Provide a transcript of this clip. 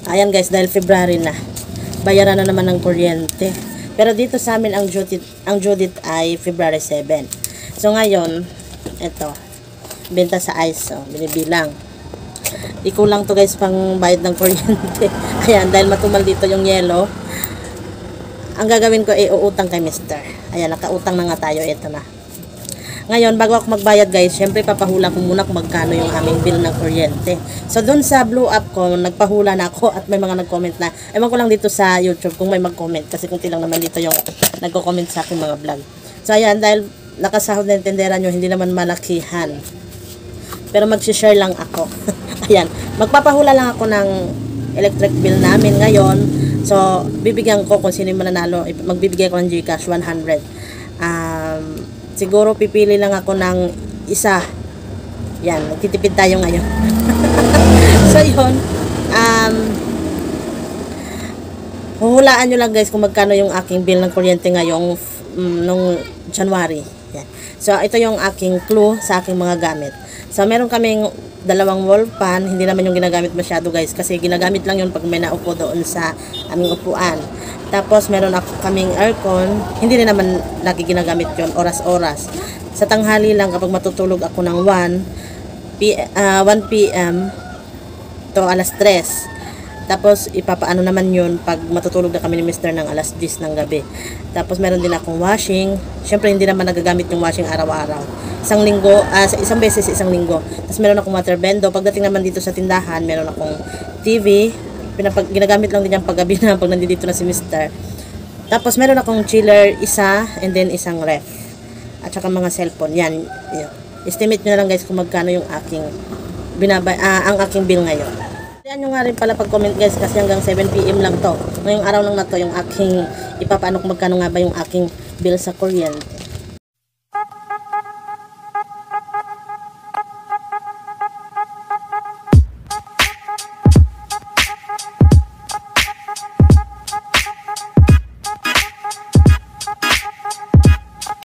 Ayan guys, dahil February na, bayaran na naman ng kuryente. Pero dito sa amin ang due date ay February 7. So ngayon, ito, benta sa ice, oh, binibilang. Di kulang to guys pang bayad ng kuryente. Ayan, dahil matumal dito yung yelo, ang gagawin ko ay uutang kay Mr. Ayan, nakautang na nga tayo, ito na. Ngayon, bago ako magbayad guys, syempre papahula ko muna kung magkano yung aming bill ng kuryente. So, dun sa Blue App ko, nagpahula na ako at may mga nag-comment na. Ewan ko lang dito sa YouTube kung may mag-comment kasi kung tilang naman dito yung nagko-comment sa aking mga vlog. So, ayan, dahil nakasahod na yung tendera nyo, hindi naman malakihan. Pero mag-share lang ako. Ayan, magpapahula lang ako ng electric bill namin ngayon. So, bibigyan ko kung sino yung mananalo, magbibigay ko ng GCash 100. Siguro pipili lang ako ng isa. Yan, magtitipid tayo ngayon. So yun, huhulaan nyo lang guys kung magkano yung aking bill ng kuryente ngayong nung January. Yan. So ito yung aking clue sa aking mga gamit. So meron kaming dalawang wall fan, hindi naman yung ginagamit masyado guys kasi ginagamit lang yun pag may naupo doon sa aming upuan. Tapos meron kaming aircon, hindi rin naman lagi ginagamit yun, oras-oras. Sa tanghali lang kapag matutulog ako ng 1 p.m. to alas 3. Tapos ipapaano naman yun pag matutulog na kami ni Mr. ng alas 10 ng gabi. Tapos meron din akong washing. Syempre hindi naman nagagamit yung washing araw-araw. Isang beses isang linggo. Tapos meron akong water bendo. Pagdating naman dito sa tindahan, meron akong TV. Ginagamit lang din yung paggabi na pag nandito na si Mr. Tapos meron akong chiller isa and then isang ref. At saka mga cellphone. Yan. Estimate nyo na lang guys kung magkano yung aking ang aking bill ngayon. Yan nyo nga rin pala pag-comment guys kasi hanggang 7 PM lang to. Ngayong araw lang na to yung aking ipapaano kung magkano nga ba yung aking bill sa kuryente.